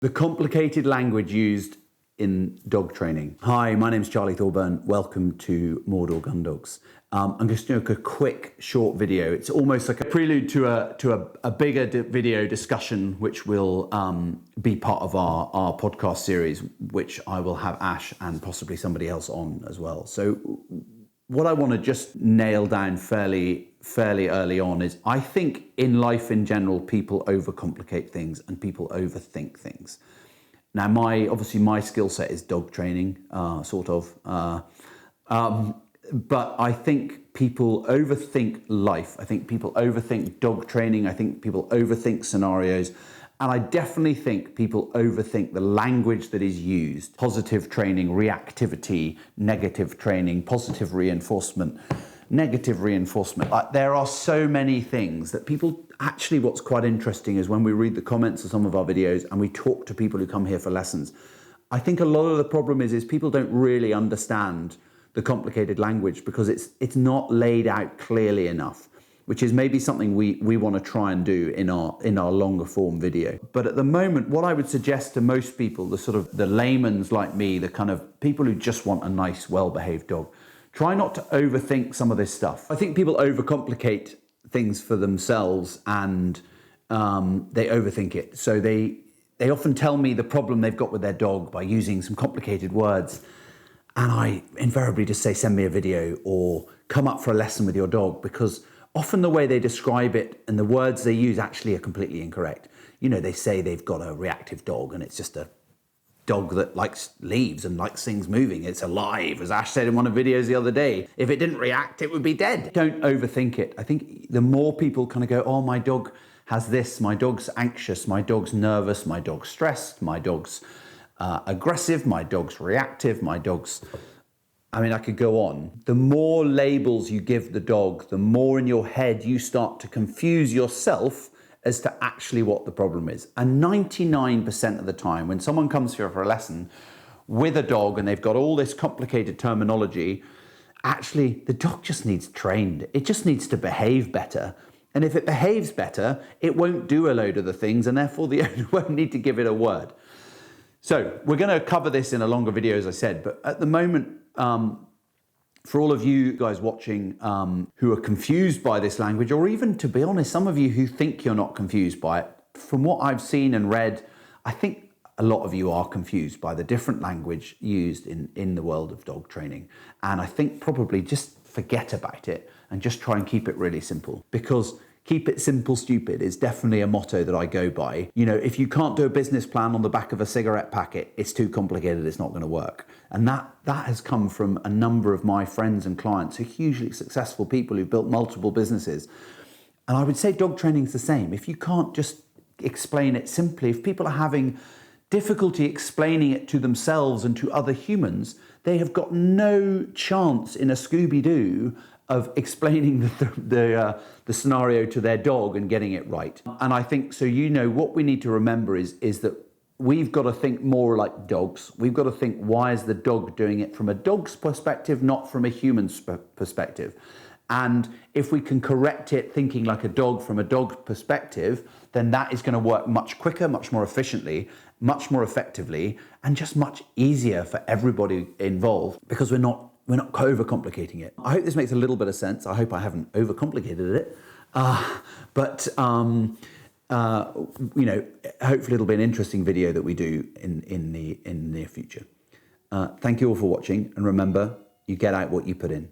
The complicated language used in dog training. Hi, my name's Charlie Thorburn. Welcome to Mordor Gun Dogs. I'm just doing a quick, short video. It's almost like a prelude to a bigger video discussion, which will be part of our podcast series, which I will have Ash and possibly somebody else on as well. So what I want to just nail down fairly early on is I think in life in general, people overcomplicate things and people overthink things. Now, obviously my skill set is dog training, but I think people overthink life. I think people overthink dog training. I think people overthink scenarios. And I definitely think people overthink the language that is used. Positive training, reactivity, negative training, positive reinforcement, negative reinforcement. There are so many things that people, actually what's quite interesting is when we read the comments of some of our videos and we talk to people who come here for lessons, I think a lot of the problem is people don't really understand the complicated language because it's not laid out clearly enough, which is maybe something we want to try and do in our longer form video. But at the moment, what I would suggest to most people, the layman's like me, the kind of people who just want a nice, well-behaved dog, try not to overthink some of this stuff. I think people overcomplicate things for themselves and they overthink it. So they often tell me the problem they've got with their dog by using some complicated words. And I invariably just say, send me a video or come up for a lesson with your dog, because often the way they describe it and the words they use actually are completely incorrect. You know, they say they've got a reactive dog and it's just a dog that likes leaves and likes things moving. It's alive, as Ash said in one of the videos the other day. If it didn't react, it would be dead. Don't overthink it. I think the more people kind of go, oh, my dog has this, my dog's anxious, my dog's nervous, my dog's stressed, my dog's aggressive, my dog's reactive, my dog's... I mean, I could go on. The more labels you give the dog, the more in your head you start to confuse yourself as to actually what the problem is. And 99% of the time, when someone comes here for a lesson with a dog and they've got all this complicated terminology, actually the dog just needs trained. It just needs to behave better. And if it behaves better, it won't do a load of the things, and therefore the owner won't need to give it a word. So we're going to cover this in a longer video, as I said, but at the moment, for all of you guys watching who are confused by this language, or even, to be honest, some of you who think you're not confused by it, from what I've seen and read, I think a lot of you are confused by the different language used in the world of dog training. And I think probably just forget about it and just try and keep it really simple, because keep it simple, stupid is definitely a motto that I go by. You know, if you can't do a business plan on the back of a cigarette packet, it's too complicated, it's not going to work. And that has come from a number of my friends and clients who are hugely successful people who've built multiple businesses. And I would say dog training is the same. If you can't just explain it simply, if people are having difficulty explaining it to themselves and to other humans, they have got no chance in a Scooby-Doo of explaining the scenario to their dog and getting it right. And I think, so what we need to remember is that we've got to think more like dogs. We've got to think, why is the dog doing it from a dog's perspective, not from a human's perspective? And if we can correct it thinking like a dog from a dog perspective, then that is going to work much quicker, much more efficiently, much more effectively, and just much easier for everybody involved, because we're not overcomplicating it. I hope this makes a little bit of sense. I hope I haven't overcomplicated it. Hopefully it'll be an interesting video that we do in the near future. Thank you all for watching, and remember, you get out what you put in.